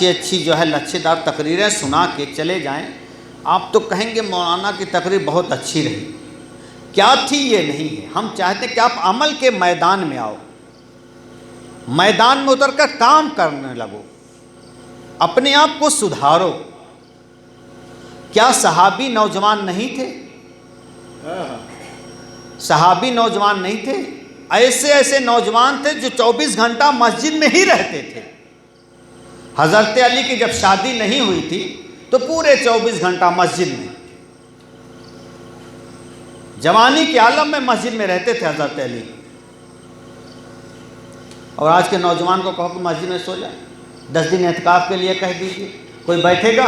اچھی اچھی جو ہے لچھے دار تقریریں سنا کے چلے جائیں، آپ تو کہیں گے مولانا کی تقریر بہت اچھی رہی، کیا تھی یہ نہیں ہے۔ ہم چاہتے کہ آپ عمل کے میدان میں آؤ، میدان میں اتر کر کام کرنے لگو، اپنے آپ کو سدھارو۔ کیا صحابی نوجوان نہیں تھے؟ صحابی نوجوان نہیں تھے؟ ایسے ایسے نوجوان تھے جو 24 گھنٹہ مسجد میں ہی رہتے تھے۔ حضرت علی کی جب شادی نہیں ہوئی تھی تو پورے 24 گھنٹہ مسجد میں، جوانی کے عالم میں مسجد میں رہتے تھے حضرت علی۔ اور آج کے نوجوان کو کہو کہ مسجد میں سو جائے، 10 دن اعتکاف کے لیے کہہ دیجیے، کوئی بیٹھے گا؟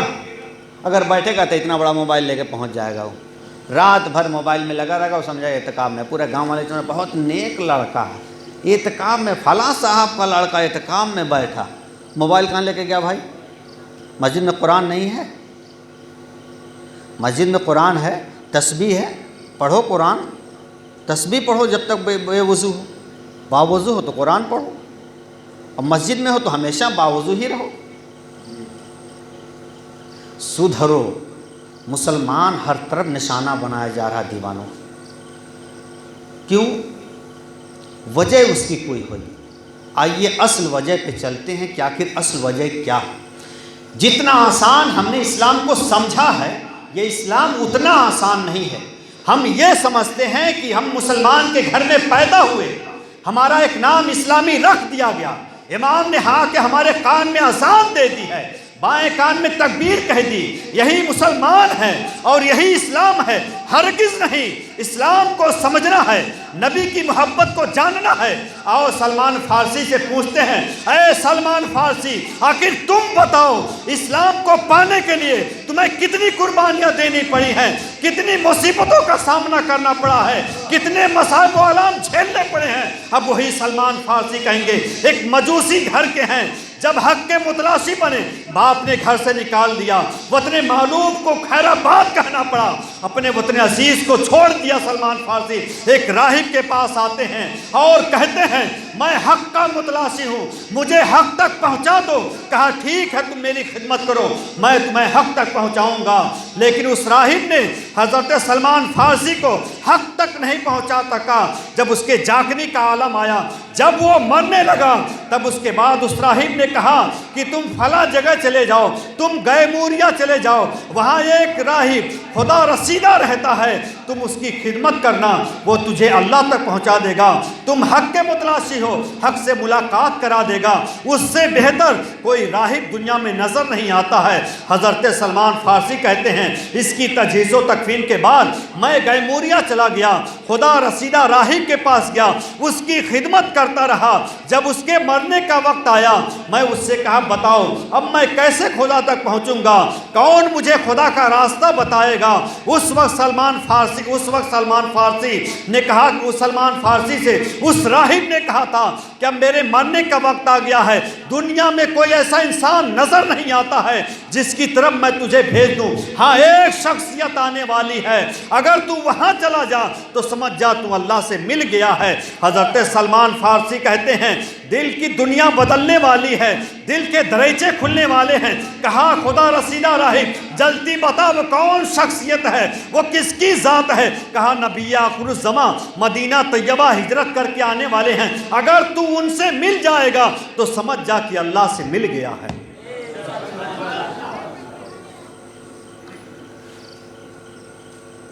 اگر بیٹھے گا تو اتنا بڑا موبائل لے کے پہنچ جائے گا، وہ رات بھر موبائل میں لگا رہے گا، وہ سمجھا اعتکاف میں۔ پورے گاؤں والے چاہے بہت نیک لڑکا ہے، اعتکاف میں فلاں صاحب کا لڑکا اعتکاف میں بیٹھا۔ موبائل کہاں لے کے گیا بھائی؟ مسجد میں قرآن نہیں ہے؟ مسجد میں قرآن ہے، تسبیح ہے، پڑھو قرآن، تسبیح پڑھو جب تک بے وضو ہو، باوضو ہو تو قرآن پڑھو، اور مسجد میں ہو تو ہمیشہ باوضو ہی رہو۔ سدھرو، مسلمان ہر طرف نشانہ بنایا جا رہا دیوانوں، کیوں؟ وجہ اس کی کوئی ہوئی۔ آئیے اصل وجہ پہ چلتے ہیں کہ آخر اصل وجہ کیا ہے۔ جتنا آسان ہم نے اسلام کو سمجھا ہے، یہ اسلام اتنا آسان نہیں ہے۔ ہم یہ سمجھتے ہیں کہ ہم مسلمان کے گھر میں پیدا ہوئے، ہمارا ایک نام اسلامی رکھ دیا گیا، امام نے ہاں کہ ہمارے کان میں اذان دے دی ہے، بائیں کان میں تکبیر کہہ دی، یہی مسلمان ہے اور یہی اسلام ہے۔ ہرگز نہیں، اسلام کو سمجھنا ہے، نبی کی محبت کو جاننا ہے۔ آؤ سلمان فارسی سے پوچھتے ہیں، اے سلمان فارسی، آخر تم بتاؤ اسلام کو پانے کے لیے تمہیں کتنی قربانیاں دینی پڑی ہیں، کتنی مصیبتوں کا سامنا کرنا پڑا ہے، کتنے مصائب و آلام جھیلنے پڑے ہیں۔ اب وہی سلمان فارسی کہیں گے، ایک مجوسی گھر کے ہیں، جب حق کے متلاشی بنے، باپ نے گھر سے نکال دیا، وطن معلوم کو خیر آباد کہنا پڑا، اپنے وطن عزیز کو چھوڑ دیا۔ سلمان فارسی ایک راہب کے پاس آتے ہیں اور کہتے ہیں، میں حق کا متلاشی ہوں، مجھے حق تک پہنچا دو۔ کہا ٹھیک ہے، تم میری خدمت کرو، میں تمہیں حق تک پہنچاؤں گا۔ لیکن اس راہب نے حضرت سلمان فارسی کو حق تک نہیں پہنچا سکا۔ جب اس کے جاگنے کا عالم آیا، جب وہ مرنے لگا، تب اس کے بعد اس راہب نے کہا کہ تم فلاں جگہ چلے جاؤ، تم گیموریا چلے جاؤ، وہاں ایک راہب خدا رسیدہ رہتا ہے، تم اس کی خدمت کرنا، وہ تجھے اللہ تک پہنچا دے گا۔ تم حق کے متلاشی ہو، حق سے ملاقات کرا دے گا۔ اس سے بہتر کوئی راہب دنیا میں نظر نہیں آتا ہے۔ حضرت سلمان فارسی کہتے ہیں، اس کی تجہیز و تکفین کے بعد میں گیموریا چلا گیا، خدا رسیدہ راہب کے پاس گیا، اس کی خدمت کرتا رہا۔ جب اس کے مرنے کا وقت آیا، میں اس سے کہا بتاؤ اب میں کیسے خدا تک پہنچوں گا، کون مجھے خدا کا راستہ بتائے گا؟ اس وقت سلمان فارسی نے کہا کہ سلمان فارسی سے اس راہب نے کہا تھا کہ اب میرے مرنے کا وقت آ گیا ہے، دنیا میں کوئی ایسا انسان نظر نہیں آتا ہے جس کی طرف میں تجھے بھیج دوں، ہاں ایک شخصیت آنے والی ہے، اگر تو وہاں چلا جا تو سمجھ جا تو اللہ سے مل گیا ہے۔ حضرت سلمان فارسی کہتے ہیں، دل کی دنیا بدلنے والی ہے، دل کے دریچے کھلنے والے ہیں۔ کہا خدا رسیدہ راہب جلدی بتا وہ کون شخصیت ہے، وہ کس کی ذات ہے؟ کہا نبی آخر الزماں مدینہ طیبہ ہجرت کر کے آنے والے ہیں، اگر تو ان سے مل جائے گا تو سمجھ جا کہ اللہ سے مل گیا ہے۔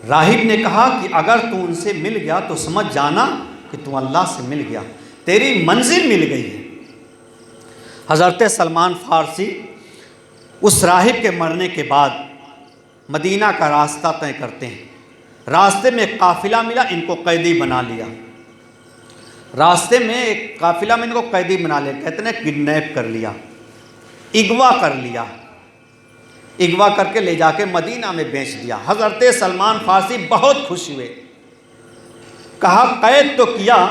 راہب نے کہا کہ اگر تو ان سے مل گیا تو سمجھ جانا کہ تو اللہ سے مل گیا، تیری منزل مل گئی ہے۔ حضرت سلمان فارسی اس راہب کے مرنے کے بعد مدینہ کا راستہ طے کرتے ہیں۔ راستے میں ایک قافلہ ملا، ان کو قیدی بنا لیا۔ راستے میں ایک قافلہ میں ان کو قیدی بنا لیا، کہتے ہیں کڈنیپ کر لیا، اغوا کر لیا، اغوا کر کے لے جا کے مدینہ میں بیچ دیا۔ حضرت سلمان فارسی بہت خوش ہوئے، کہا قید تو کیا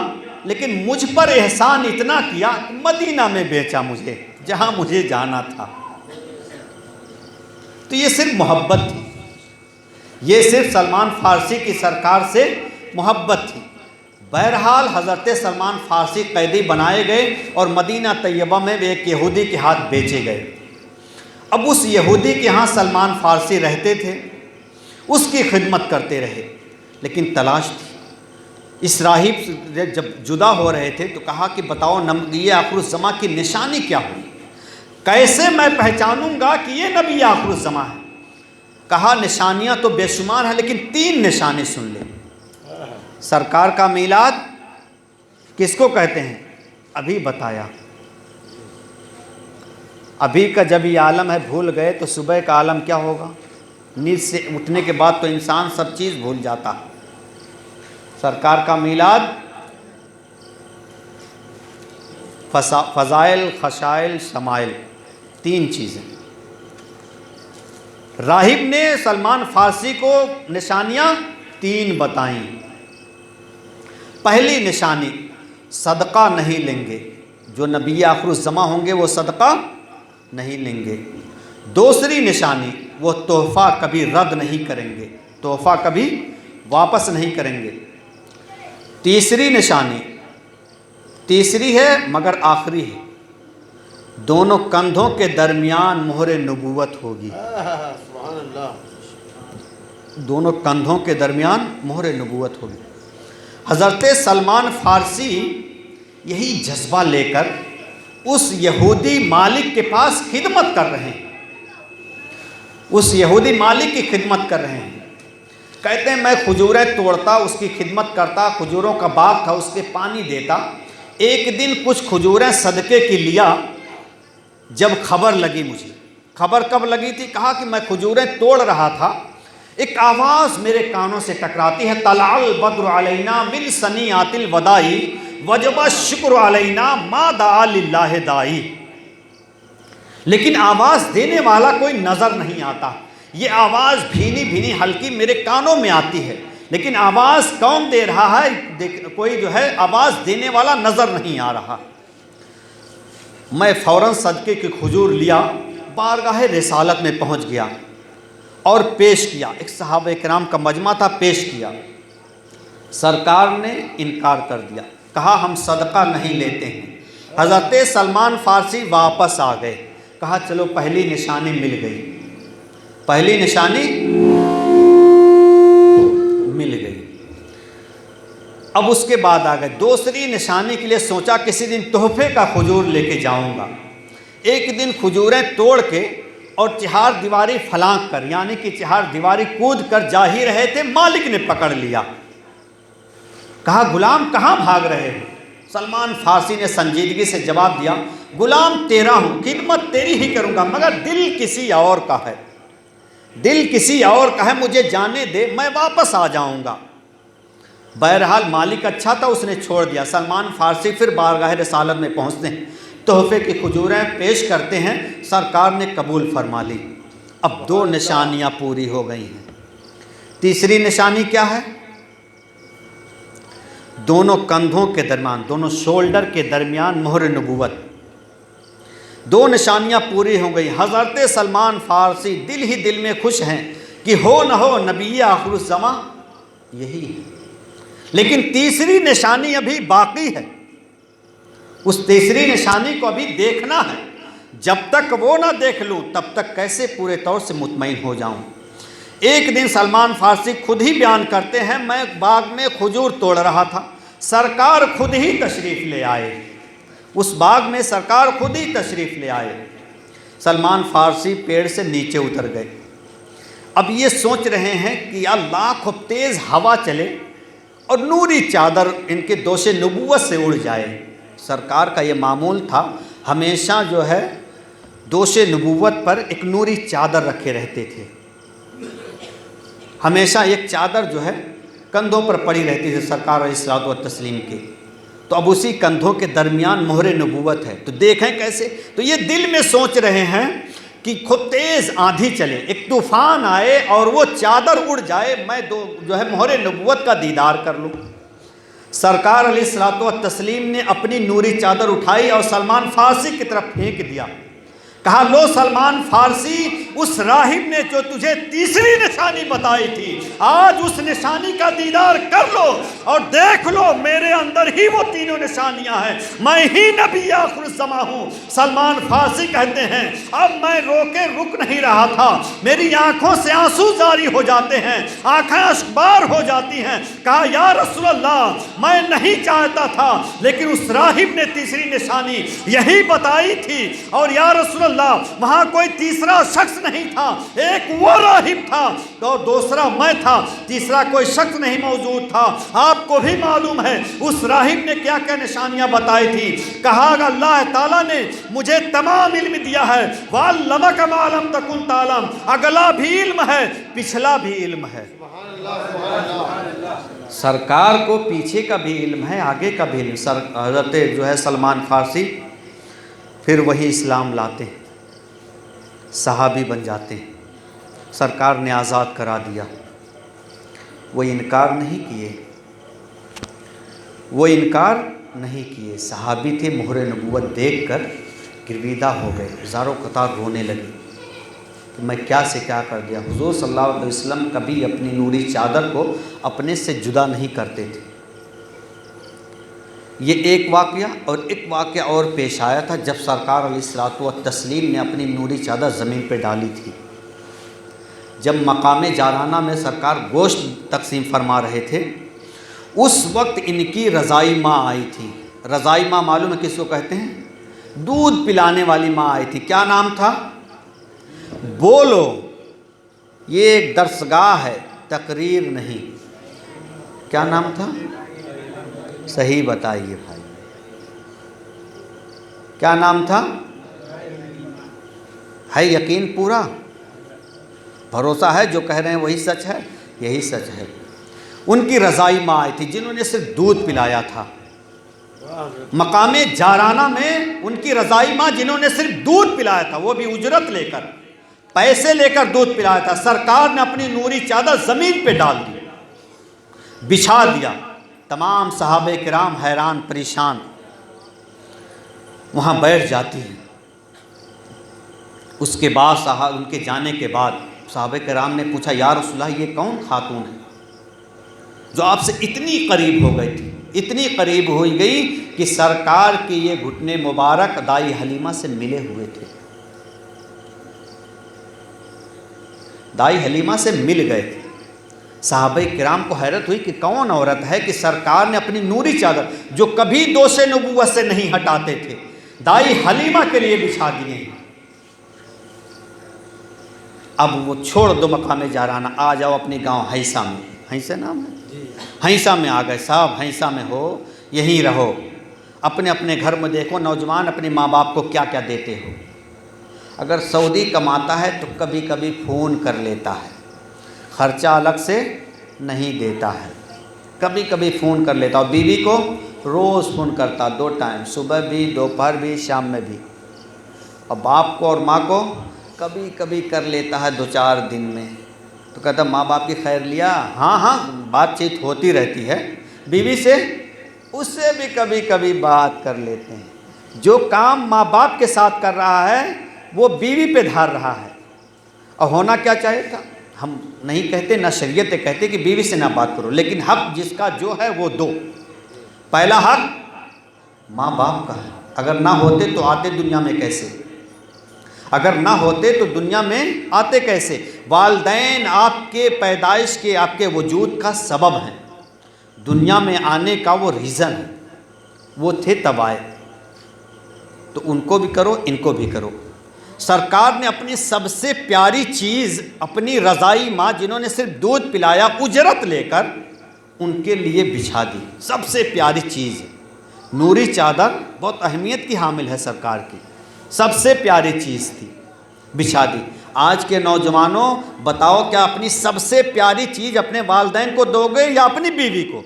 لیکن مجھ پر احسان اتنا کیا کہ مدینہ میں بیچا مجھے، جہاں مجھے جانا تھا۔ تو یہ صرف محبت تھی، یہ صرف سلمان فارسی کی سرکار سے محبت تھی۔ بہرحال حضرت سلمان فارسی قیدی بنائے گئے اور مدینہ طیبہ میں ایک یہودی کے ہاتھ بیچے گئے۔ اب اس یہودی کے ہاں سلمان فارسی رہتے تھے، اس کی خدمت کرتے رہے، لیکن تلاش تھی۔ اس راہب سے جب جدا ہو رہے تھے تو کہا کہ بتاؤ یہ آخر الزماں کی نشانی کیا ہوئی، کیسے میں پہچانوں گا کہ یہ نبی آخر الزماں ہے؟ کہا نشانیاں تو بے شمار ہیں، لیکن 3 نشانے سن لیں۔ سرکار کا میلاد کس کو کہتے ہیں؟ ابھی بتایا۔ ابھی کا جب یہ عالم ہے بھول گئے تو صبح کا عالم کیا ہوگا؟ نیند سے اٹھنے کے بعد تو انسان سب چیز بھول جاتا۔ سرکار کا میلاد، فضائل، خشائل، شمائل، 3 چیزیں۔ راہب نے سلمان فارسی کو نشانیاں 3 بتائیں۔ پہلی نشانی، صدقہ نہیں لیں گے، جو نبی آخر الزماں ہوں گے وہ صدقہ نہیں لیں گے۔ دوسری نشانی، وہ تحفہ کبھی رد نہیں کریں گے، تحفہ کبھی واپس نہیں کریں گے۔ تیسری نشانی، تیسری ہے مگر آخری ہے، دونوں کندھوں کے درمیان مہر نبوت ہوگی۔ سبحان اللہ۔ دونوں کندھوں کے درمیان مہر نبوت ہوگی۔ حضرت سلمان فارسی یہی جذبہ لے کر اس یہودی مالک کے پاس خدمت کر رہے ہیں، اس یہودی مالک کی خدمت کر رہے ہیں۔ کہتے ہیں میں کھجوریں توڑتا، اس کی خدمت کرتا، کھجوروں کا باغ تھا اس کے پانی دیتا۔ ایک دن کچھ کھجوریں صدقے کی لیا، جب خبر لگی مجھے، خبر کب لگی تھی؟ کہا کہ میں کھجوریں توڑ رہا تھا، ایک آواز میرے کانوں سے ٹکراتی ہے، طلع البدر علینا من ثنیات الوداع وجب الشکر علینا ما دعا للہ داعی۔ لیکن آواز دینے والا کوئی نظر نہیں آتا، یہ آواز بھینی بھینی ہلکی میرے کانوں میں آتی ہے، لیکن آواز کون دے رہا ہے؟ کوئی جو ہے آواز دینے والا نظر نہیں آ رہا۔ میں فوراً صدقے کی کھجور لیا، بارگاہ رسالت میں پہنچ گیا اور پیش کیا۔ ایک صحابہ کرام کا مجمع تھا، پیش کیا۔ سرکار نے انکار کر دیا، کہا ہم صدقہ نہیں لیتے ہیں۔ حضرت سلمان فارسی واپس آ گئے، کہا چلو پہلی نشانی مل گئی، پہلی نشانی مل گئی۔ اب اس کے بعد آ گئے دوسری نشانی کے لیے، سوچا کسی دن تحفے کا کھجور لے کے جاؤں گا۔ ایک دن کھجوریں توڑ کے اور چہار دیواری پھلانک کر، یعنی کہ چہار دیواری کود کر جا ہی رہے تھے، مالک نے پکڑ لیا، کہا غلام کہاں بھاگ رہے ہو؟ سلمان فارسی نے سنجیدگی سے جواب دیا، غلام تیرا ہوں، خدمت تیری ہی کروں گا، مگر دل کسی اور کا ہے، دل کسی اور کا ہے، مجھے جانے دے، میں واپس آ جاؤں گا۔ بہرحال مالک اچھا تھا، اس نے چھوڑ دیا۔ سلمان فارسی پھر بارگاہ رسالت میں پہنچتے ہیں، تحفے کی کھجوریں پیش کرتے ہیں، سرکار نے قبول فرما لی۔ اب 2 نشانیاں پوری ہو گئی ہیں۔ تیسری نشانی کیا ہے؟ دونوں کندھوں کے درمیان، دونوں شولڈر کے درمیان مہر نبوت۔ 2 نشانیاں پوری ہو گئی۔ حضرت سلمان فارسی دل ہی دل میں خوش ہیں کہ ہو نہ ہو نبی آخر الزماں یہی ہے، لیکن تیسری نشانی ابھی باقی ہے، اس تیسری نشانی کو ابھی دیکھنا ہے۔ جب تک وہ نہ دیکھ لوں تب تک کیسے پورے طور سے مطمئن ہو جاؤں۔ ایک دن سلمان فارسی خود ہی بیان کرتے ہیں، میں باغ میں کھجور توڑ رہا تھا، سرکار خود ہی تشریف لے آئے، اس باغ میں سرکار خود ہی تشریف لے آئے۔ سلمان فارسی پیڑ سے نیچے اتر گئے، اب یہ سوچ رہے ہیں کہ یا لاکھ تیز ہوا چلے اور نوری چادر ان کے دوش نبوت سے اڑ جائے۔ سرکار کا یہ معمول تھا، ہمیشہ جو ہے دوش نبوت پر ایک نوری چادر رکھے رہتے تھے، ہمیشہ ایک چادر جو ہے کندھوں پر پڑی رہتی تھی سرکار علیہ الصلوۃ والتسلیم کے، تو اب اسی کندھوں کے درمیان مہر نبوت ہے، تو دیکھیں کیسے۔ تو یہ دل میں سوچ رہے ہیں کہ خود تیز آندھی چلے، ایک طوفان آئے اور وہ چادر اڑ جائے، میں جو ہے مہر نبوت کا دیدار کر لوں۔ سرکار علیہ الصلوۃ والتسلیم نے اپنی نوری چادر اٹھائی اور سلمان فارسی کی طرف پھینک دیا، کہا لو سلمان فارسی، اس راہب نے جو تجھے تیسری نشانی بتائی تھی، آج اس نشانی کا دیدار کر لو اور دیکھ لو میرے اندر ہی وہ تینوں نشانیاں ہیں، میں ہی نبی آخر الزماں ہوں۔ سلمان فارسی کہتے ہیں اب میں رو کے رک نہیں رہا تھا، میری آنکھوں سے آنسو جاری ہو جاتے ہیں، آنکھیں اشکبار ہو جاتی ہیں۔ کہا یا رسول اللہ میں نہیں چاہتا تھا، لیکن اس راہب نے تیسری نشانی یہی بتائی تھی، اور یا رسول اللہ وہاں کوئی تیسرا شخص نہیں تھا، ایک وہ راہب تھا تو دوسرا میں تھا، تیسرا کوئی شخص نہیں موجود تھا۔ آپ کو بھی معلوم ہے اس راہب نے کیا کیا نشانیاں بتائی تھی۔ کہا اللہ تعالیٰ نے مجھے تمام علم دیا ہے، وَعَلَّمَكَ مَا لَمْ تَكُنْ تَعْلَمْ، اگلا بھی علم ہے پچھلا بھی علم ہے۔ سرکار کو پیچھے کا بھی علم ہے، آگے کا بھی علم۔ حضرت جو ہے سلمان فارسی پھر وہی اسلام لاتے ہیں، صحابی بن جاتے ہیں، سرکار نے آزاد کرا دیا۔ وہ انکار نہیں کیے، صحابی تھے، مہر نبوت دیکھ کر گرویدہ ہو گئے، ہزاروں قطار رونے لگے کہ میں کیا سے کیا کر دیا۔ حضور صلی اللہ علیہ وسلم کبھی اپنی نوری چادر کو اپنے سے جدا نہیں کرتے تھے۔ یہ ایک واقعہ، اور ایک واقعہ اور پیش آیا تھا جب سرکار علیہ الصلوۃ والتسلیم نے اپنی نوری چادر زمین پہ ڈالی تھی۔ جب مقام جارانہ میں سرکار گوشت تقسیم فرما رہے تھے، اس وقت ان کی رضائی ماں آئی تھی۔ رضائی ماں معلوم ہے کس کو کہتے ہیں؟ دودھ پلانے والی ماں آئی تھی۔ کیا نام تھا؟ بولو، یہ ایک درسگاہ ہے، تقریر نہیں۔ کیا نام تھا؟ صحیح بتائیے بھائی، کیا نام تھا؟ ہے یقین پورا؟ بھروسہ ہے جو کہہ رہے ہیں وہی سچ ہے؟ یہی سچ ہے۔ ان کی رضائی ماں آئی تھی جنہوں نے صرف دودھ پلایا تھا۔ مقام جارانہ میں ان کی رضائی ماں جنہوں نے صرف دودھ پلایا تھا، وہ بھی اجرت لے کر، پیسے لے کر دودھ پلایا تھا، سرکار نے اپنی نوری چادر زمین پہ ڈال دی، بچھا دیا۔ تمام صحابہ کرام حیران پریشان وہاں بیٹھ جاتی ہیں۔ اس کے بعد ان کے جانے کے بعد صحابہ کرام نے پوچھا یا رسول اللہ یہ کون خاتون ہے جو آپ سے اتنی قریب ہو گئی تھی؟ اتنی قریب ہو گئی کہ سرکار کے یہ گھٹنے مبارک دائی حلیمہ سے ملے ہوئے تھے، دائی حلیمہ سے مل گئے تھے۔ صحابہ کرام کو حیرت ہوئی کہ کون عورت ہے کہ سرکار نے اپنی نوری چادر جو کبھی دوش نبوت سے نہیں ہٹاتے تھے، دائی حلیمہ کے لیے بچھا دیے ہیں۔ اب وہ چھوڑ دو مقام جارانہ، آ جاؤ اپنی گاؤں ہیسا میں، ہیسا نام ہے، ہیسا میں آ گئے صاحب، ہیسا میں ہو، یہیں رہو، اپنے اپنے گھر میں دیکھو نوجوان اپنے ماں باپ کو کیا کیا دیتے ہو۔ اگر سعودی کماتا ہے تو کبھی کبھی فون کر لیتا ہے، خرچہ الگ سے نہیں دیتا ہے، کبھی کبھی فون کر لیتا، اور بیوی کو روز فون کرتا، 2 ٹائم، صبح بھی، دوپہر بھی، شام میں بھی، اور باپ کو اور ماں کو کبھی کبھی کر لیتا ہے 2-4 دن میں۔ تو کہتا ماں باپ کی خیر لیا؟ ہاں بات چیت ہوتی رہتی ہے بیوی سے، اس سے بھی کبھی کبھی بات کر لیتے ہیں۔ جو کام ماں باپ کے ساتھ کر رہا ہے وہ بیوی پہ دھار رہا ہے، اور ہونا کیا چاہیے تھا؟ ہم نہیں کہتے، نہ شریعت کہتے کہ بیوی سے نہ بات کرو، لیکن حق جس کا جو ہے وہ دو۔ پہلا حق ماں باپ کا ہے، اگر نہ ہوتے تو آتے دنیا میں کیسے؟ اگر نہ ہوتے تو دنیا میں آتے کیسے؟ والدین آپ کے پیدائش کے، آپ کے وجود کا سبب ہیں، دنیا میں آنے کا وہ ریزن ہے، وہ تھے تب آئے، تو ان کو بھی کرو ان کو بھی کرو۔ سرکار نے اپنی سب سے پیاری چیز اپنی رضائی ماں جنہوں نے صرف دودھ پلایا اجرت لے کر ان کے لیے بچھا دی، سب سے پیاری چیز نوری چادر بہت اہمیت کی حامل ہے سرکار کی، سب سے پیاری چیز تھی، بچھا دی۔ آج کے نوجوانوں بتاؤ کیا اپنی سب سے پیاری چیز اپنے والدین کو دو گے یا اپنی بیوی کو؟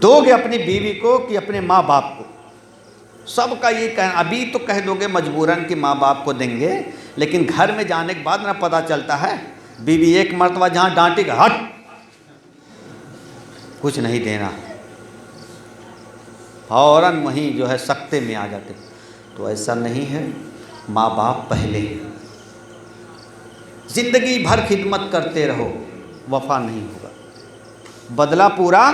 دو گے اپنی بیوی کو کہ اپنے ماں باپ کو؟ سب کا یہ کہنا، ابھی تو کہہ دو گے مجبوراً کہ ماں باپ کو دیں گے، لیکن گھر میں جانے کے بعد نہ پتہ چلتا ہے بیوی ایک مرتبہ جہاں ڈانٹی گا، ہٹ، کچھ نہیں دینا، فوراً وہیں جو ہے سختے میں آ جاتے۔ تو ایسا نہیں ہے، ماں باپ پہلے ہیں۔ زندگی بھر خدمت کرتے رہو، وفا نہیں ہوگا، بدلہ پورا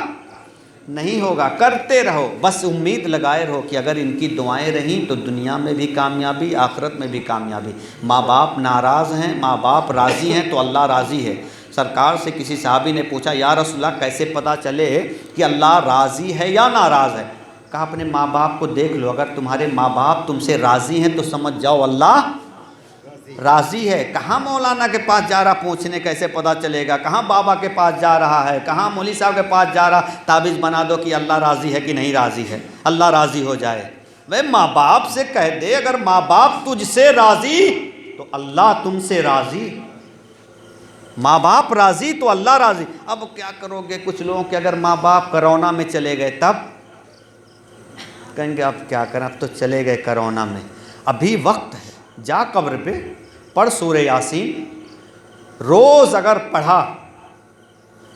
نہیں ہوگا، کرتے رہو، بس امید لگائے رہو کہ اگر ان کی دعائیں رہیں تو دنیا میں بھی کامیابی، آخرت میں بھی کامیابی۔ ماں باپ ناراض ہیں، ماں باپ راضی ہیں تو اللہ راضی ہے۔ سرکار سے کسی صحابی نے پوچھا، یا رسول اللہ کیسے پتہ چلے کہ اللہ راضی ہے یا ناراض ہے؟ کہا اپنے ماں باپ کو دیکھ لو، اگر تمہارے ماں باپ تم سے راضی ہیں تو سمجھ جاؤ اللہ راضی ہے۔ کہاں مولانا کے پاس جا رہا پوچھنے کیسے پتہ چلے گا، کہاں بابا کے پاس جا رہا ہے، کہاں مولوی صاحب کے پاس جا رہا، تعویذ بنا دو کہ اللہ راضی ہے کہ نہیں راضی ہے، اللہ راضی ہو جائے۔ بھائی ماں باپ سے کہہ دے، اگر ماں باپ تجھ سے راضی تو اللہ تم سے راضی، ماں باپ راضی تو اللہ راضی۔ اب کیا کرو گے کچھ لوگوں کے اگر ماں باپ کرونا میں چلے گئے تب کہیں گے اب کیا کریں، اب تو چلے گئے کرونا میں، ابھی وقت ہے، جا قبر پہ پڑھ سورہ یاسین، روز اگر پڑھا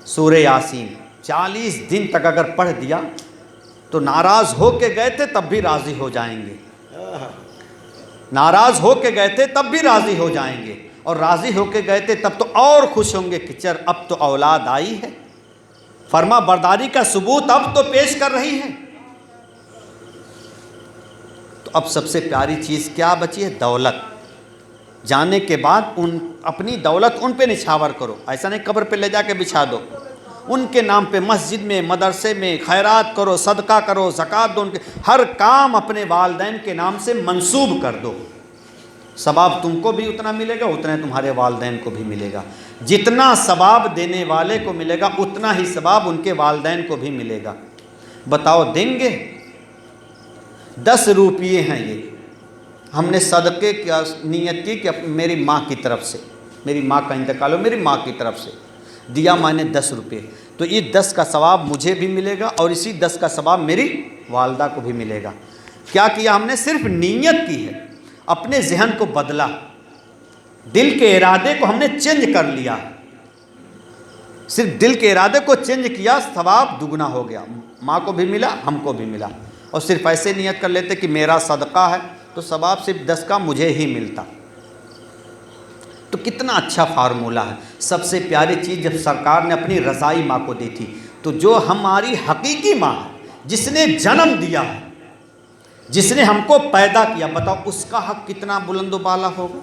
سورہ یاسین 40 دن تک اگر پڑھ دیا تو ناراض ہو کے گئے تھے تب بھی راضی ہو جائیں گے، ناراض ہو کے گئے تھے تب بھی راضی ہو جائیں گے، اور راضی ہو کے گئے تھے تب تو اور خوش ہوں گے کہ چل اب تو اولاد آئی ہے، فرما برداری کا ثبوت اب تو پیش کر رہی ہے۔ تو اب سب سے پیاری چیز کیا بچی ہے؟ دولت۔ جانے کے بعد اپنی دولت ان پہ نچھاور کرو، ایسا نہیں قبر پہ لے جا کے بچھا دو، ان کے نام پہ مسجد میں، مدرسے میں خیرات کرو، صدقہ کرو، زکوٰۃ دو، ان کے ہر کام اپنے والدین کے نام سے منسوب کر دو، ثواب تم کو بھی اتنا ملے گا، اتنا تمہارے والدین کو بھی ملے گا، جتنا ثواب دینے والے کو ملے گا اتنا ہی ثواب ان کے والدین کو بھی ملے گا۔ بتاؤ دیں گے؟ 10 روپیے ہیں یہ، ہم نے صدقے کی نیت کی کہ میری ماں کی طرف سے، میری ماں کا انتقال ہو، میری ماں کی طرف سے دیا میں نے 10 روپے، تو یہ 10 کا ثواب مجھے بھی ملے گا اور اسی 10 کا ثواب میری والدہ کو بھی ملے گا۔ کیا کیا ہم نے؟ صرف نیت کی ہے، اپنے ذہن کو بدلا، دل کے ارادے کو ہم نے چینج کر لیا، صرف دل کے ارادے کو چینج کیا، ثواب دگنا ہو گیا، ماں کو بھی ملا، ہم کو بھی ملا۔ اور صرف ایسے نیت کر لیتے کہ میرا صدقہ ہے تو ثواب صرف 10 کا مجھے ہی ملتا، تو کتنا اچھا فارمولہ ہے۔ سب سے پیاری چیز جب سرکار نے اپنی رضائی ماں کو دی تھی، تو جو ہماری حقیقی ماں ہے، جس نے جنم دیا ہے، جس نے ہم کو پیدا کیا، بتاؤ اس کا حق کتنا بلند و بالا ہوگا۔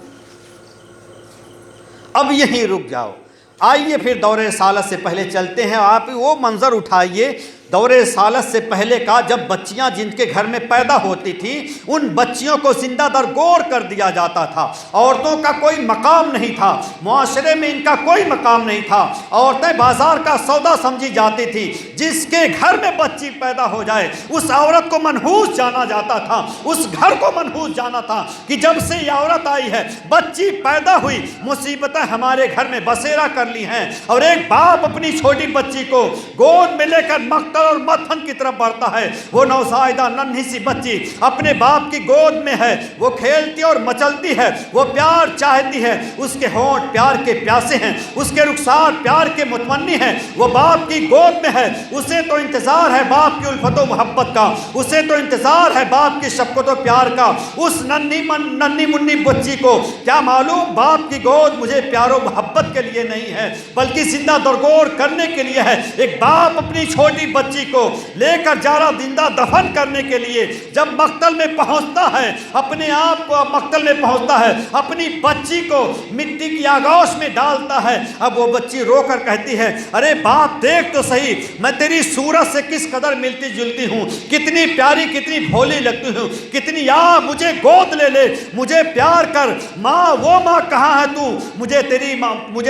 اب یہیں رک جاؤ، آئیے پھر دور رسالت سے پہلے چلتے ہیں، آپ وہ منظر اٹھائیے دور رسالت سے پہلے کا، جب بچیاں جن کے گھر میں پیدا ہوتی تھیں ان بچیوں کو زندہ درگور کر دیا جاتا تھا، عورتوں کا کوئی مقام نہیں تھا، معاشرے میں ان کا کوئی مقام نہیں تھا، عورتیں بازار کا سودا سمجھی جاتی تھی، جس کے گھر میں بچی پیدا ہو جائے اس عورت کو منحوس جانا جاتا تھا، اس گھر کو منحوس جانا تھا کہ جب سے یہ عورت آئی ہے، بچی پیدا ہوئی، مصیبتیں ہمارے گھر میں بسیرا کر لی ہیں، اور ایک باپ اپنی چھوٹی بچی کو گود میں لے کر مقتل اور مدفن کی طرف بڑھتا ہے، وہ نوزائیدہ ننھی سی بچی اپنے باپ کی گود میں ہے، وہ کھیلتی اور مچلتی ہے، وہ پیار چاہتی ہے، اس کے ہونٹ پیار کے پیاسے ہیں، اس کے رخسار پیار کے متمنی ہیں، وہ باپ کی گود میں ہے، اسے تو انتظار ہے باپ کی الفت و محبت کا، اسے تو انتظار ہے باپ کی شفقت و پیار کا۔ اس ننھی منی بچی کو کیا معلوم باپ کی گود مجھے پیار و محبت کے لیے نہیں ہے بلکہ زندہ درگور کرنے کے لیے ہے۔ ایک باپ اپنی چھوٹی بچی کو لے کر جا رہا زندہ دفن کرنے کے لیے، جب مقتل میں پہنچتا ہے، اپنے آپ کو مقتل میں پہنچتا ہے، اپنی بچی کو مٹی کی آغوش میں ڈالتا ہے، اب وہ بچی رو کر کہتی ہے، ارے باپ دیکھ تو صحیح میں تیری صورت سے کس قدر ملتی جلتی ہوں، کتنی پیاری کتنی بھولی لگتی ہوں، کتنی مجھے گود لے لے، مجھے پیار کر، ماں وہ ماں کہاں ہے تو، مجھے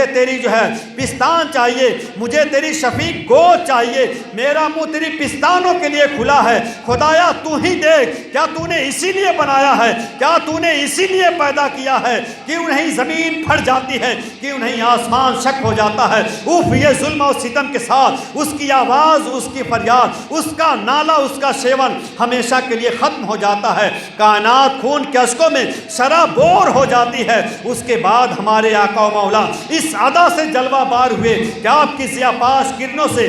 تیری جو ہے پستان چاہیے، مجھے تیری شفیق گود چاہیے، میرا منہ تیری پستانوں کے لیے کھلا ہے، خدایا تو ہی دیکھ، کیا تو نے اسی لیے بنایا ہے، کیا تو نے اسی لیے پیدا کیا ہے، کیوں نہیں زمین پھٹ جاتی ہے، کیوں نہیں آسمان شک ہو جاتا ہے، اوف یہ ظلم و ستم کے ساتھ اس کی آواز، اس کی فریاد، اس کا نالا، اس کا شیون ہمیشہ کے لیے ختم ہو جاتا ہے، کائنات خون کے اشکوں میں سرابور ہو جاتی ہے۔ اس کے بعد ہمارے آقا و مولا اس ادا سے جلوہ بار ہوئے کہ آپ کی ضیاء پاش کرنوں سے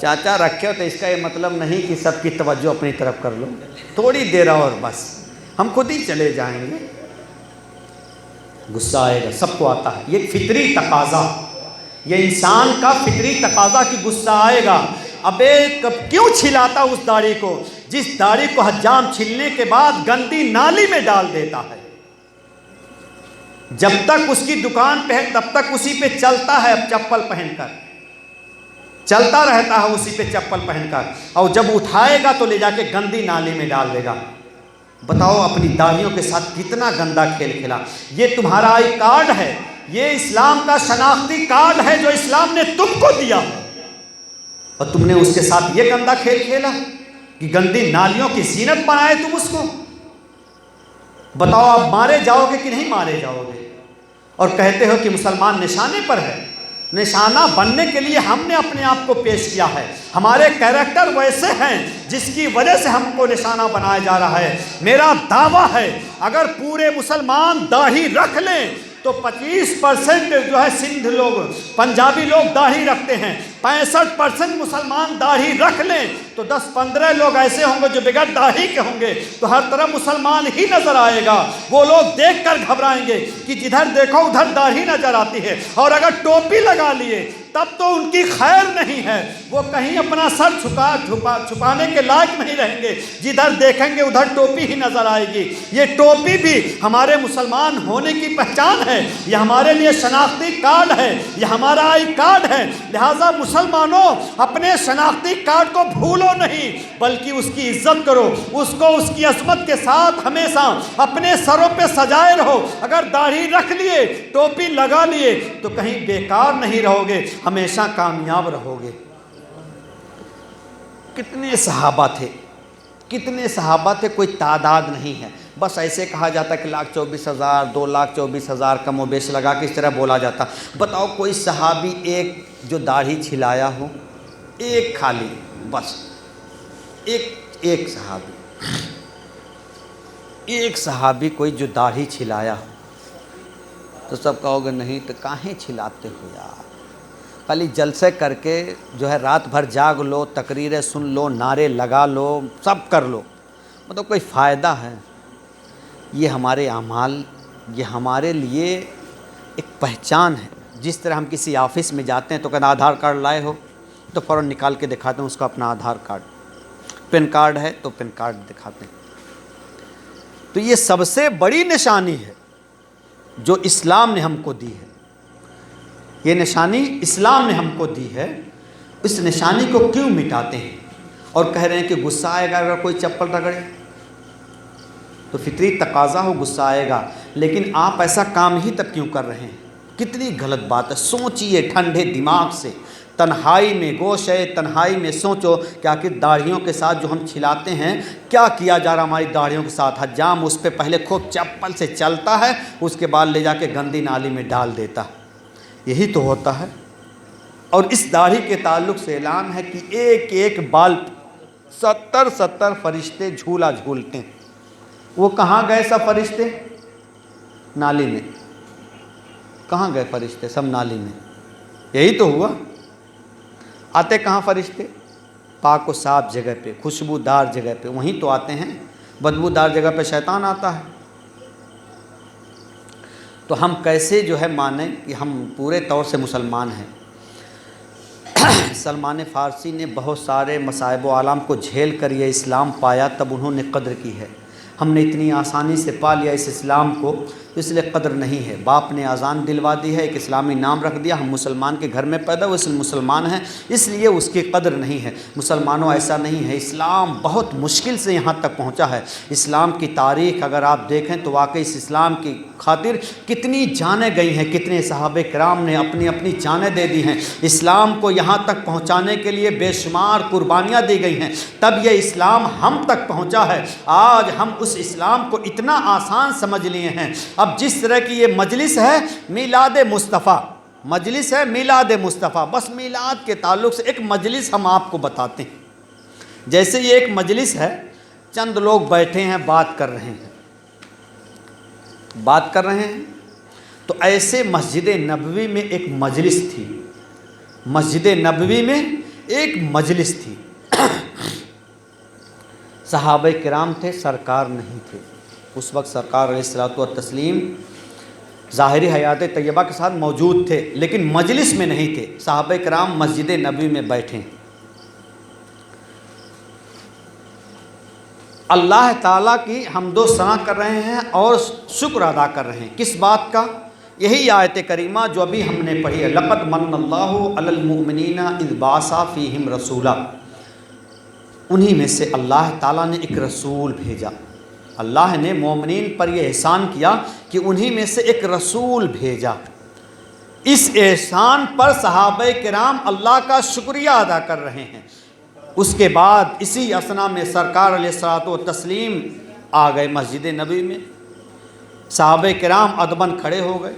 چاچا رکھے ہو تو اس کا یہ مطلب نہیں کہ سب کی توجہ اپنی طرف کر لو، تھوڑی دیر اور بس ہم خود ہی چلے جائیں گے۔ غصہ آئے گا، سب کو آتا ہے، یہ فطری تقاضا، یہ انسان کا فطری تقاضا کہ غصہ آئے گا۔ ابے کیوں چھلاتا اس داڑھی کو، جس داڑھی کو حجام چھلنے کے بعد گندی نالی میں ڈال دیتا ہے، جب تک اس کی دکان پہ ہے تب تک اسی پہ چلتا ہے، اب چپل پہن کر چلتا رہتا ہے اسی پہ چپل پہن کر، اور جب اٹھائے گا تو لے جا کے گندی نالی میں ڈال دے گا۔ بتاؤ اپنی داڑھیوں کے ساتھ کتنا گندا کھیل کھیلا۔ یہ تمہارا آئی کارڈ ہے، یہ اسلام کا شناختی کارڈ ہے جو اسلام نے تم کو دیا، اور تم نے اس کے ساتھ یہ گندا کھیل کھیلا کہ گندی نالیوں کی زینت بنائے تم اس کو۔ بتاؤ آپ مارے جاؤ گے کہ نہیں مارے جاؤ گے؟ اور کہتے ہو کہ مسلمان نشانے پر ہے۔ نشانہ بننے کے لیے ہم نے اپنے آپ کو پیش کیا ہے، ہمارے کیریکٹر ویسے ہیں جس کی وجہ سے ہم کو نشانہ بنایا جا رہا ہے۔ میرا دعویٰ ہے اگر پورے مسلمان داڑھی رکھ لیں تو 25% جو ہے سندھ لوگ، پنجابی لوگ داڑھی رکھتے ہیں، 65% مسلمان داڑھی رکھ لیں تو 10-15 لوگ ایسے ہوں گے جو بغیر داڑھی کے ہوں گے، تو ہر طرف مسلمان ہی نظر آئے گا۔ وہ لوگ دیکھ کر گھبرائیں گے کہ جدھر دیکھو ادھر داڑھی نظر آتی ہے، اور اگر ٹوپی لگا لیے تب تو ان کی خیر نہیں ہے، وہ کہیں اپنا سر چھپانے کے لائق نہیں رہیں گے، جدھر دیکھیں گے ادھر ٹوپی ہی نظر آئے گی۔ یہ ٹوپی بھی ہمارے مسلمان ہونے کی پہچان ہے، یہ ہمارے لیے شناختی کارڈ ہے، یہ ہمارا آئی کارڈ ہے۔ لہٰذا مسلمانوں اپنے شناختی کارڈ کو بھولو نہیں، بلکہ اس کی عزت کرو، اس کو اس کی عظمت کے ساتھ ہمیشہ اپنے سروں پہ سجائے رہو۔ اگر داڑھی رکھ لیے، ٹوپی لگا لیے تو کہیں بیکار نہیں رہو گے، ہمیشہ کامیاب رہو گے۔ کتنے صحابہ تھے، کتنے صحابہ تھے، کوئی تعداد نہیں ہے، بس ایسے کہا جاتا کہ 1,24,000 2,24,000 کم و بیش لگا کے اس طرح بولا جاتا۔ بتاؤ کوئی صحابی ایک جو داڑھی چھلایا ہو، ایک خالی، بس ایک صحابی کوئی جو داڑھی چھلایا ہو، تو سب کہو گے نہیں تو کاہیں چھلاتے ہو یار، خالی جلسے کر کے جو ہے رات بھر جاگ لو، تقریریں سن لو، نعرے لگا لو، سب کر لو، مطلب کوئی فائدہ ہے؟ یہ ہمارے اعمال، یہ ہمارے لیے ایک پہچان ہے۔ جس طرح ہم کسی آفس میں جاتے ہیں تو کہتے ہیں آدھار کارڈ لائے ہو، تو فوراً نکال کے دکھاتے ہیں اس کو اپنا آدھار کارڈ، پین کارڈ ہے تو پین کارڈ دکھاتے ہیں۔ تو یہ سب سے بڑی نشانی ہے جو اسلام نے ہم کو دی ہے، یہ نشانی اسلام نے ہم کو دی ہے، اس نشانی کو کیوں مٹاتے ہیں اور کہہ رہے ہیں کہ غصہ آئے گا اگر کوئی چپل رگڑے؟ تو فطری تقاضا ہو غصہ آئے گا، لیکن آپ ایسا کام ہی تک کیوں کر رہے ہیں؟ کتنی غلط بات ہے۔ سوچئے ٹھنڈے دماغ سے، تنہائی میں، گوشے تنہائی میں سوچو کہ آخر داڑھیوں کے ساتھ جو ہم چھلاتے ہیں کیا کیا جا رہا ہماری داڑھیوں کے ساتھ۔ حجام اس پہ پہلے خوب چپل سے چلتا ہے، اس کے بعد لے جا کے گندی نالی میں ڈال دیتا ہے، یہی تو ہوتا ہے۔ اور اس داڑھی کے تعلق سے اعلان ہے کہ ایک ایک بال 70 فرشتے جھولا جھولتے ہیں۔ وہ کہاں گئے سب فرشتے؟ نالی میں۔ کہاں گئے فرشتے؟ سب نالی میں۔ یہی تو ہوا۔ آتے کہاں فرشتے؟ پاک و صاف جگہ پہ، خوشبودار جگہ پہ، وہیں تو آتے ہیں۔ بدبودار جگہ پہ شیطان آتا ہے۔ تو ہم کیسے جو ہے مانیں کہ ہم پورے طور سے مسلمان ہیں؟ سلمان فارسی نے بہت سارے مصائب و آلام کو جھیل کر یہ اسلام پایا، تب انہوں نے قدر کی ہے۔ ہم نے اتنی آسانی سے پا لیا اس اسلام کو، اس لیے قدر نہیں ہے۔ باپ نے اذان دلوا دی ہے، ایک اسلامی نام رکھ دیا، ہم مسلمان کے گھر میں پیدا ہوئے، اس لیے مسلمان ہیں، اس لیے اس کی قدر نہیں ہے۔ مسلمانوں ایسا نہیں ہے، اسلام بہت مشکل سے یہاں تک پہنچا ہے۔ اسلام کی تاریخ اگر آپ دیکھیں تو واقعی اس اسلام کی خاطر کتنی جانیں گئی ہیں، کتنے صحابہ کرام نے اپنی اپنی جانیں دے دی ہیں۔ اسلام کو یہاں تک پہنچانے کے لیے بے شمار قربانیاں دی گئی ہیں، تب یہ اسلام ہم تک پہنچا ہے۔ آج ہم اس اسلام کو اتنا آسان سمجھ لیے ہیں۔ اب جس طرح کی یہ مجلس ہے میلاد مصطفیٰ، مجلس ہے میلاد مصطفیٰ، بس میلاد کے تعلق سے ایک مجلس ہم آپ کو بتاتے ہیں۔ جیسے یہ ایک مجلس ہے، چند لوگ بیٹھے ہیں، بات کر رہے ہیں، تو ایسے مسجد نبوی میں ایک مجلس تھی، مسجد نبوی میں ایک مجلس تھی، صحابہ کرام تھے، سرکار نہیں تھے اس وقت۔ سرکار علیہ الصلوۃ والتسلیم ظاہری حیات طیبہ کے ساتھ موجود تھے لیکن مجلس میں نہیں تھے۔ صحابہ کرام مسجد نبوی میں بیٹھے، اللہ تعالیٰ کی حمد و ثنا کر رہے ہیں اور شکر ادا کر رہے ہیں۔ کس بات کا؟ یہی آیت کریمہ جو ابھی ہم نے پڑھی ہے، لقد من اللہ علی المؤمنین اذ بعث فیہم رسولا۔ انہی میں سے اللہ تعالیٰ نے ایک رسول بھیجا۔ اللہ نے مومنین پر یہ احسان کیا کہ انہی میں سے ایک رسول بھیجا۔ اس احسان پر صحابہ کرام اللہ کا شکریہ ادا کر رہے ہیں۔ اس کے بعد اسی اثنا میں سرکار علیہ الصلوۃ والتسلیم آ گئے مسجد نبوی میں۔ صحابہ کرام ادباً کھڑے ہو گئے،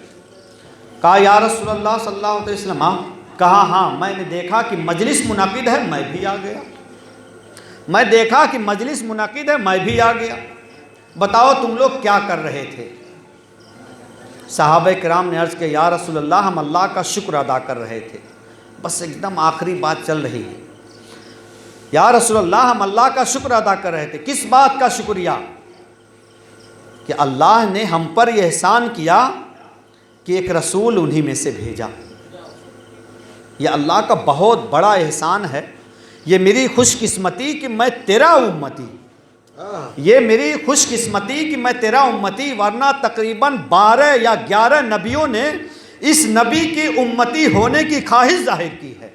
کہا یا رسول اللہ صلی اللہ علیہ وسلم، کہا ہاں میں نے دیکھا کہ مجلس منعقد ہے، میں بھی آ گیا۔ میں دیکھا کہ مجلس منعقد ہے، میں بھی آ گیا، بتاؤ تم لوگ کیا کر رہے تھے؟ صحابہ کرام نے عرض کیا یا رسول اللہ ہم اللہ کا شکر ادا کر رہے تھے، بس ایک دم آخری بات چل رہی ہے۔ یا رسول اللہ ہم اللہ کا شکر ادا کر رہے تھے۔ کس بات کا شکریہ؟ کہ اللہ نے ہم پر یہ احسان کیا کہ ایک رسول انہی میں سے بھیجا۔ یہ اللہ کا بہت بڑا احسان ہے، یہ میری خوش قسمتی کہ میں تیرا امتی، یہ میری خوش قسمتی کہ میں تیرا امتی، ورنہ تقریباً 12 یا 11 نبیوں نے اس نبی کی امتی ہونے کی خواہش ظاہر کی ہے۔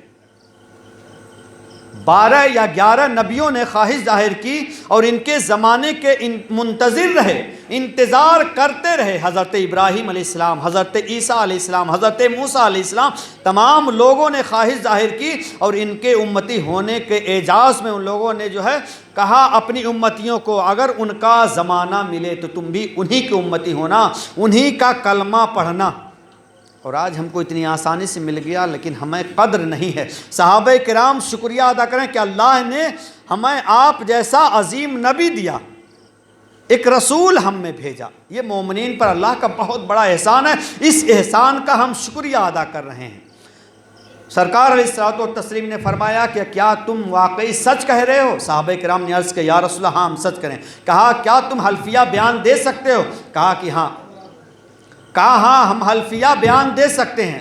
12 یا 11 نبیوں نے خواہش ظاہر کی اور ان کے زمانے کے منتظر رہے، انتظار کرتے رہے۔ حضرت ابراہیم علیہ السلام، حضرت عیسیٰ علیہ السلام، حضرت موسیٰ علیہ السلام، تمام لوگوں نے خواہش ظاہر کی اور ان کے امتی ہونے کے اعزاز میں ان لوگوں نے جو ہے کہا اپنی امتیوں کو اگر ان کا زمانہ ملے تو تم بھی انہی کے امتی ہونا، انہی کا کلمہ پڑھنا۔ اور آج ہم کو اتنی آسانی سے مل گیا لیکن ہمیں قدر نہیں ہے۔ صحابہ کرام شکریہ ادا کریں کہ اللہ نے ہمیں آپ جیسا عظیم نبی دیا، ایک رسول ہم میں بھیجا۔ یہ مومنین پر اللہ کا بہت بڑا احسان ہے، اس احسان کا ہم شکریہ ادا کر رہے ہیں۔ سرکار علیہ الصلوۃ والتسلیم نے فرمایا کہ کیا تم واقعی سچ کہہ رہے ہو؟ صحابہ کرام نے عرض کیا یا رسول اللہ ہاں ہم سچ کریں۔ کہا کیا تم حلفیہ بیان دے سکتے ہو؟ کہا کہ ہاں۔ کہا ہاں ہم حلفیہ بیان دے سکتے ہیں،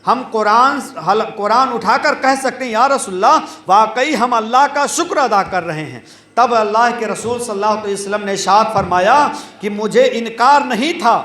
ہم قرآن اٹھا کر کہہ سکتے ہیں یا رسول اللہ واقعی ہم اللہ کا شکر ادا کر رہے ہیں۔ تب اللہ کے رسول صلی اللہ علیہ وسلم نے ارشاد فرمایا کہ مجھے انکار نہیں تھا،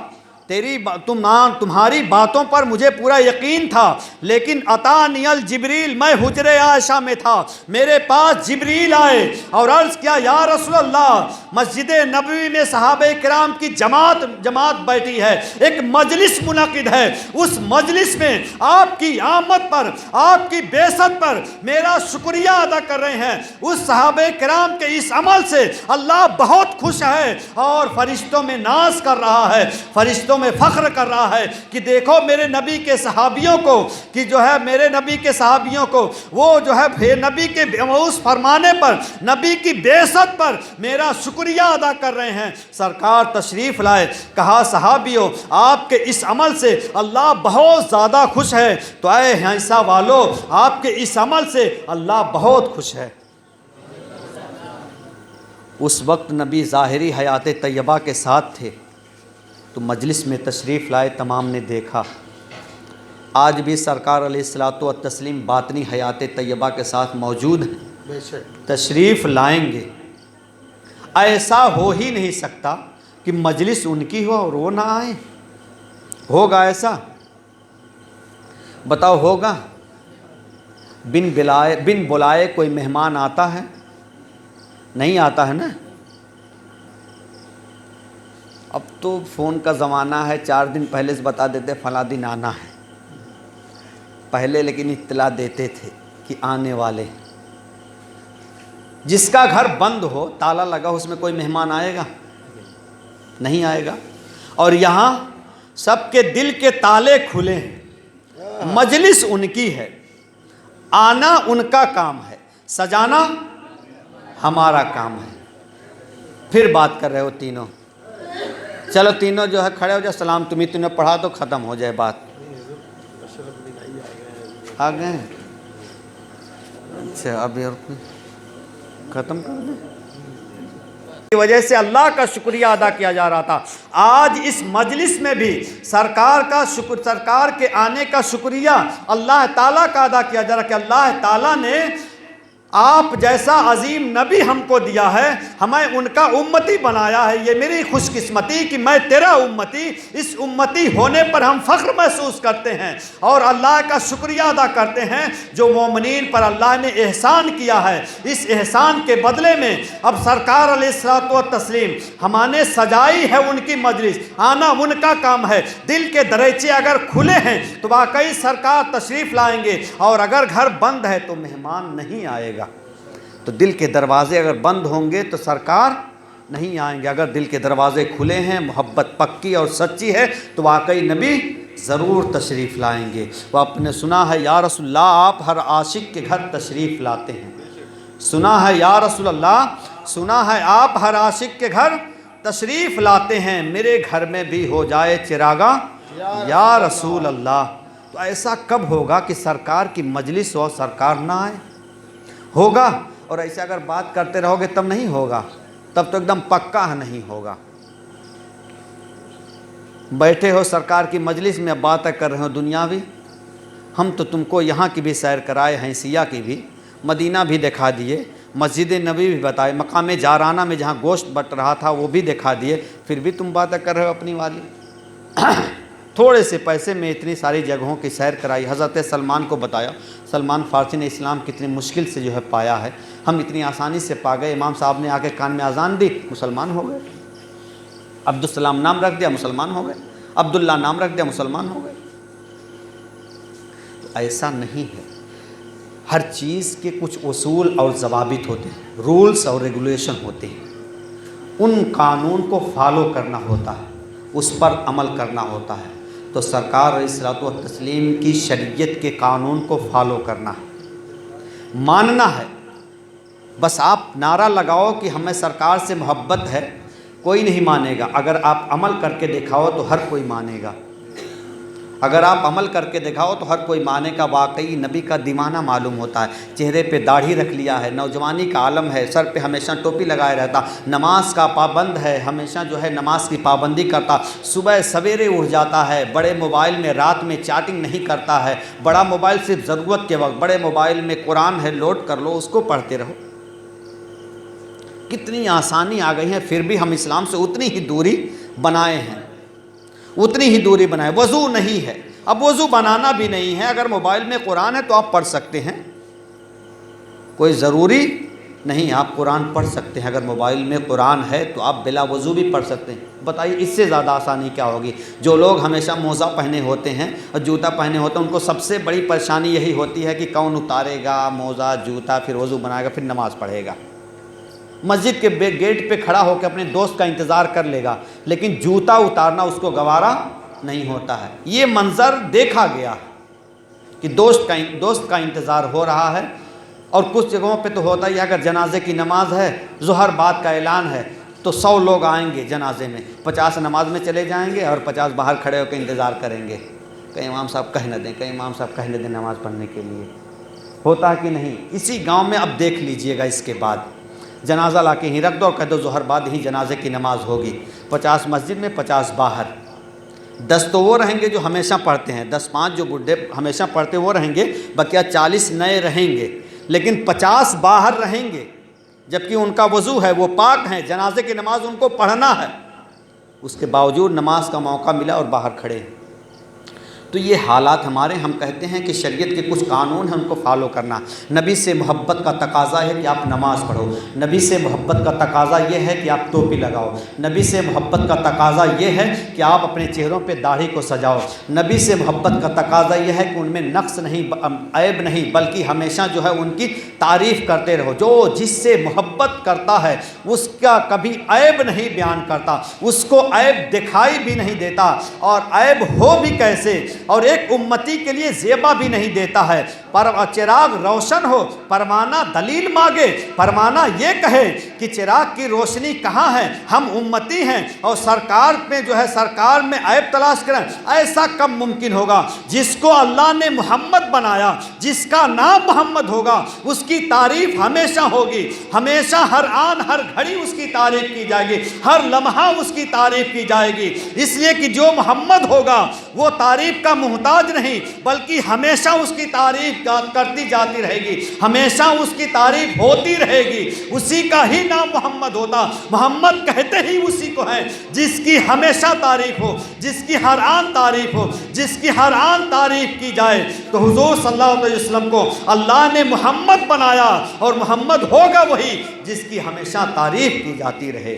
تمہاری باتوں پر مجھے پورا یقین تھا، لیکن اتانی الجبریل، میں حجر عائشہ میں تھا، میرے پاس جبریل آئے اور عرض کیا یا رسول اللہ مسجد نبوی میں صحابہ کرام کی جماعت بیٹھی ہے، ایک مجلس منعقد ہے، اس مجلس میں آپ کی آمد پر، آپ کی بعثت پر میرا شکریہ ادا کر رہے ہیں۔ اس صحابہ کرام کے اس عمل سے اللہ بہت خوش ہے اور فرشتوں میں ناز کر رہا ہے، فرشتوں میں فخر کر رہا ہے کہ دیکھو میرے نبی کے صحابیوں کو، کہ جو ہے میرے نبی کے صحابیوں کو وہ جو ہے نبی کے اس فرمانے پر، نبی کی بعثت پر میرا شکریہ ادا کر رہے ہیں۔ سرکار تشریف لائے، کہا صحابیوں آپ کے اس عمل سے اللہ بہت زیادہ خوش ہے، تو اے ہنسا والو آپ کے اس عمل سے اللہ بہت خوش ہے۔ اس وقت نبی ظاہری حیات طیبہ کے ساتھ تھے تو مجلس میں تشریف لائے، تمام نے دیکھا۔ آج بھی سرکار علیہ الصلوۃ والتسلیم باطنی حیات طیبہ کے ساتھ موجود ہیں، تشریف لائیں گے۔ ایسا ہو ہی نہیں سکتا کہ مجلس ان کی ہو اور وہ نہ آئیں، ہوگا ایسا؟ بتاؤ ہوگا؟ بن بلائے کوئی مہمان آتا ہے؟ نہیں آتا ہے نا۔ اب تو فون کا زمانہ ہے، 4 دن پہلے سے بتا دیتے فلاں دن آنا ہے، پہلے لیکن اطلاع دیتے تھے کہ آنے والے۔ جس کا گھر بند ہو، تالا لگا ہو، اس میں کوئی مہمان آئے گا؟ نہیں آئے گا۔ اور یہاں سب کے دل کے تالے کھلے ہیں، مجلس ان کی ہے، آنا ان کا کام ہے، سجانا ہمارا کام ہے۔ پھر بات کر رہے ہو تینوں، چلو تینوں جو ہے کھڑے ہو جاؤ، سلام تمہیں تینوں پڑھا دو، ختم ہو جائے بات۔ آ گئے اچھا ابھی اور ختم کر دیں کی وجہ سے اللہ کا شکریہ ادا کیا جا رہا تھا۔ آج اس مجلس میں بھی سرکار کے آنے کا شکریہ اللہ تعالیٰ کا ادا کیا جا رہا کہ اللہ تعالیٰ نے آپ جیسا عظیم نبی ہم کو دیا ہے، ہمیں ان کا امتی بنایا ہے۔ یہ میری خوش قسمتی کہ میں تیرا امتی، اس امتی ہونے پر ہم فخر محسوس کرتے ہیں اور اللہ کا شکریہ ادا کرتے ہیں جو مومنین پر اللہ نے احسان کیا ہے۔ اس احسان کے بدلے میں اب سرکار علیہ الصلوۃ والتسلیم ہمیں سجائی ہے ان کی مجلس، آنا ان کا کام ہے۔ دل کے دریچے اگر کھلے ہیں تو واقعی سرکار تشریف لائیں گے، اور اگر گھر بند ہے تو مہمان نہیں آئے گا۔ تو دل کے دروازے اگر بند ہوں گے تو سرکار نہیں آئیں گے۔ اگر دل کے دروازے کھلے ہیں، محبت پکی اور سچی ہے تو واقعی نبی ضرور تشریف لائیں گے۔ وہ آپ نے سنا ہے یا رسول اللہ آپ ہر عاشق کے گھر تشریف لاتے ہیں، سنا ہے یا رسول اللہ، سنا ہے آپ ہر عاشق کے گھر تشریف لاتے ہیں، میرے گھر میں بھی ہو جائے چراغاں یا رسول اللہ۔ تو ایسا کب ہوگا کہ سرکار کی مجلس ہو سرکار نہ آئے؟ ہوگا، اور ایسے اگر بات کرتے رہو گے تب نہیں ہوگا، تب تو ایک دم پکا نہیں ہوگا۔ بیٹھے ہو سرکار کی مجلس میں، اب باتیں کر رہے ہو دنیاوی، ہم تو تم کو یہاں کی بھی سیر کرائے، حیثیہ کی بھی، مدینہ بھی دکھا دیے، مسجد نبی بھی بتائے، مقام جارانہ میں جہاں گوشت بٹ رہا تھا وہ بھی دکھا دیے، پھر بھی تم باتیں کر رہے ہو اپنی والی۔ تھوڑے سے پیسے میں اتنی ساری جگہوں کی سیر کرائی۔ حضرت سلمان کو بتایا، سلمان فارسی نے اسلام کتنی مشکل سے جو ہے پایا ہے، ہم اتنی آسانی سے پا گئے۔ امام صاحب نے آ کے کان میں اذان دی، مسلمان ہو گئے۔ عبدالسلام نام رکھ دیا، مسلمان ہو گئے۔ عبداللہ نام رکھ دیا، مسلمان ہو گئے۔ تو ایسا نہیں ہے، ہر چیز کے کچھ اصول اور ضوابط ہوتے ہیں، رولز اور ریگولیشن ہوتے ہیں، ان قانون کو فالو کرنا ہوتا ہے، اس پر عمل کرنا ہوتا ہے۔ تو سرکار علیہ الصلوۃ والتسلیم کی شریعت کے قانون کو فالو کرنا ہے، ماننا ہے۔ بس آپ نعرہ لگاؤ کہ ہمیں سرکار سے محبت ہے، کوئی نہیں مانے گا۔ اگر آپ عمل کر کے دکھاؤ تو ہر کوئی مانے گا، اگر آپ عمل کر کے دکھاؤ تو ہر کوئی مانے کا۔ واقعی نبی کا دیوانہ معلوم ہوتا ہے، چہرے پہ داڑھی رکھ لیا ہے، نوجوانی کا عالم ہے، سر پہ ہمیشہ ٹوپی لگائے رہتا، نماز کا پابند ہے، ہمیشہ جو ہے نماز کی پابندی کرتا، صبح سویرے اٹھ جاتا ہے، بڑے موبائل میں رات میں چیٹنگ نہیں کرتا ہے، بڑا موبائل صرف ضرورت کے وقت، بڑے موبائل میں قرآن ہے لوڈ کر لو، اس کو پڑھتے رہو۔ کتنی آسانی آ گئی ہے، پھر بھی ہم اسلام سے اتنی ہی دوری بنائے ہیں، اتنی ہی دوری بنائے۔ وضو نہیں ہے، اب وضو بنانا بھی نہیں ہے، اگر موبائل میں قرآن ہے تو آپ پڑھ سکتے ہیں، کوئی ضروری نہیں، آپ قرآن پڑھ سکتے ہیں۔ اگر موبائل میں قرآن ہے تو آپ بلا وضو بھی پڑھ سکتے ہیں۔ بتائیے اس سے زیادہ آسانی کیا ہوگی؟ جو لوگ ہمیشہ موزہ پہنے ہوتے ہیں اور جوتا پہنے ہوتے ہیں، ان کو سب سے بڑی پریشانی یہی ہوتی ہے کہ کون اتارے گا موزہ جوتا، پھر وضو بنائے گا، پھر نماز پڑھے گا۔ مسجد کے گیٹ پہ کھڑا ہو کے اپنے دوست کا انتظار کر لے گا، لیکن جوتا اتارنا اس کو گوارا نہیں ہوتا ہے۔ یہ منظر دیکھا گیا کہ دوست کا انتظار ہو رہا ہے، اور کچھ جگہوں پہ تو ہوتا ہی ہے، اگر جنازے کی نماز ہے، ظہر بعد کا اعلان ہے، تو 100 لوگ آئیں گے جنازے میں، 50 نماز میں چلے جائیں گے اور 50 باہر کھڑے ہو کے انتظار کریں گے، کہیں امام صاحب کہہ نہ دیں، کہیں امام صاحب کہہ نہ دیں نماز پڑھنے کے لیے۔ ہوتا کہ نہیں؟ اسی گاؤں میں اب دیکھ لیجئے گا، اس کے بعد جنازہ لا کے ہی رکھ دو اور کہہ دو ظہر بعد ہی جنازے کی نماز ہوگی، 50 مسجد میں 50 باہر۔ 10 تو وہ رہیں گے جو ہمیشہ پڑھتے ہیں، 10-5 جو بڈھے ہمیشہ پڑھتے وہ رہیں گے، بقیہ 40 نئے رہیں گے، لیکن 50 باہر رہیں گے، جبکہ ان کا وضو ہے، وہ پاک ہیں، جنازے کی نماز ان کو پڑھنا ہے، اس کے باوجود نماز کا موقع ملا اور باہر کھڑے ہیں۔ تو یہ حالات ہمارے، ہم کہتے ہیں کہ شریعت کے کچھ قانون ہیں، ان کو فالو کرنا۔ نبی سے محبت کا تقاضا ہے کہ آپ نماز پڑھو، نبی سے محبت کا تقاضا یہ ہے کہ آپ ٹوپی لگاؤ، نبی سے محبت کا تقاضا یہ ہے کہ آپ اپنے چہروں پہ داڑھی کو سجاؤ، نبی سے محبت کا تقاضا یہ ہے کہ ان میں نقص نہیں، عیب نہیں، بلکہ ہمیشہ جو ہے ان کی تعریف کرتے رہو۔ جو جس سے محبت کرتا ہے اس کا کبھی عیب نہیں بیان کرتا، اس کو عیب دکھائی بھی نہیں دیتا، اور عیب ہو بھی کیسے اور ایک امتی کے لیے زیبا بھی نہیں دیتا ہے۔ پر چراغ روشن ہو، پروانہ دلیل مانگے، پروانہ یہ کہے کہ چراغ کی روشنی کہاں ہے، ہم امتی ہیں اور سرکار میں جو ہے سرکار میں عیب تلاش کریں، ایسا کب ممکن ہوگا؟ جس کو اللہ نے محمد بنایا، جس کا نام محمد ہوگا، اس کی تعریف ہمیشہ ہوگی، ہمیشہ ہر آن ہر گھڑی اس کی تعریف کی جائے گی، ہر لمحہ اس کی تعریف کی جائے گی، اس لیے کہ جو محمد ہوگا وہ تعریف کا محتاج نہیں، بلکہ ہمیشہ اس کی تعریف کرتی جاتی رہے گی، ہمیشہ اس کی تعریف ہوتی رہے گی، اسی کا ہی نام محمد ہوتا۔ محمد کہتے ہی اسی کو ہے جس کی ہمیشہ تعریف ہو، جس کی ہر آن تعریف ہو، جس کی ہر آن تعریف کی جائے۔ تو حضور صلی اللہ علیہ وسلم کو اللہ نے محمد بنایا، اور محمد ہوگا وہی جس کی ہمیشہ تعریف کی جاتی رہے۔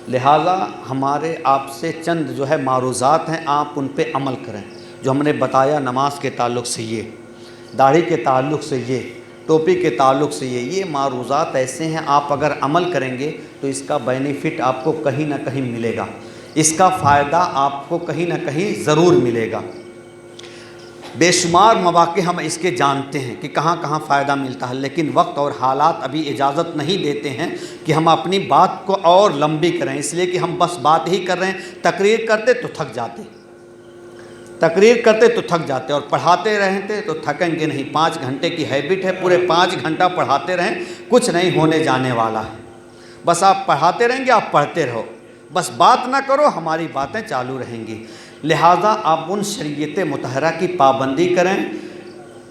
لہٰذا ہمارے آپ سے چند جو ہے معروضات ہیں، آپ ان پہ عمل کریں۔ جو ہم نے بتایا نماز کے تعلق سے یہ، داڑھی کے تعلق سے یہ، ٹوپی کے تعلق سے یہ معروضات ایسے ہیں، آپ اگر عمل کریں گے تو اس کا بینیفٹ آپ کو کہیں نہ کہیں ملے گا، اس کا فائدہ آپ کو کہیں نہ کہیں ضرور ملے گا۔ بے شمار مواقع ہم اس کے جانتے ہیں کہ کہاں کہاں فائدہ ملتا ہے، لیکن وقت اور حالات ابھی اجازت نہیں دیتے ہیں کہ ہم اپنی بات کو اور لمبی کریں، اس لیے کہ ہم بس بات ہی کر رہے ہیں۔ تقریر کرتے تو تھک جاتے، تقریر کرتے تو تھک جاتے، اور پڑھاتے رہتے تو تھکیں گے نہیں۔ 5 گھنٹے کی ہیبٹ ہے، پورے 5 گھنٹہ پڑھاتے رہیں، کچھ نہیں ہونے جانے والا ہے۔ بس آپ پڑھاتے رہیں گے، آپ پڑھتے رہو، بس بات نہ کرو، ہماری باتیں چالو رہیں گی۔ لہٰذا آپ ان شریعت مطہرہ کی پابندی کریں۔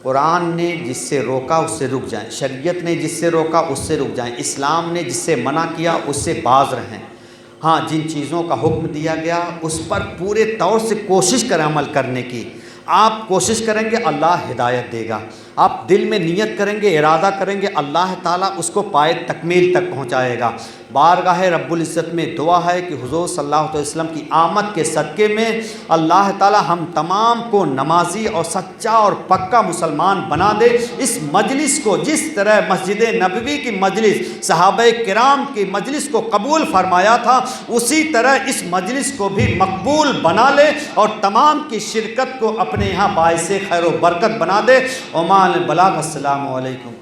قرآن نے جس سے روکا اس سے رک جائیں، شریعت نے جس سے روکا اس سے رک جائیں، اسلام نے جس سے منع کیا اس سے باز رہیں۔ ہاں، جن چیزوں کا حکم دیا گیا اس پر پورے طور سے کوشش کریں عمل کرنے کی۔ آپ کوشش کریں گے، اللہ ہدایت دے گا۔ آپ دل میں نیت کریں گے، ارادہ کریں گے، اللہ تعالیٰ اس کو پائے تکمیل تک پہنچائے گا۔ بارگاہ رب العزت میں دعا ہے کہ حضور صلی اللہ علیہ وسلم کی آمد کے صدقے میں اللہ تعالیٰ ہم تمام کو نمازی اور سچا اور پکا مسلمان بنا دے۔ اس مجلس کو جس طرح مسجد نبوی کی مجلس صحابہ کرام کی مجلس کو قبول فرمایا تھا، اسی طرح اس مجلس کو بھی مقبول بنا لے اور تمام کی شرکت کو اپنے یہاں باعث خیر و برکت بنا دے۔ عمان بلاغ، السلام علیکم۔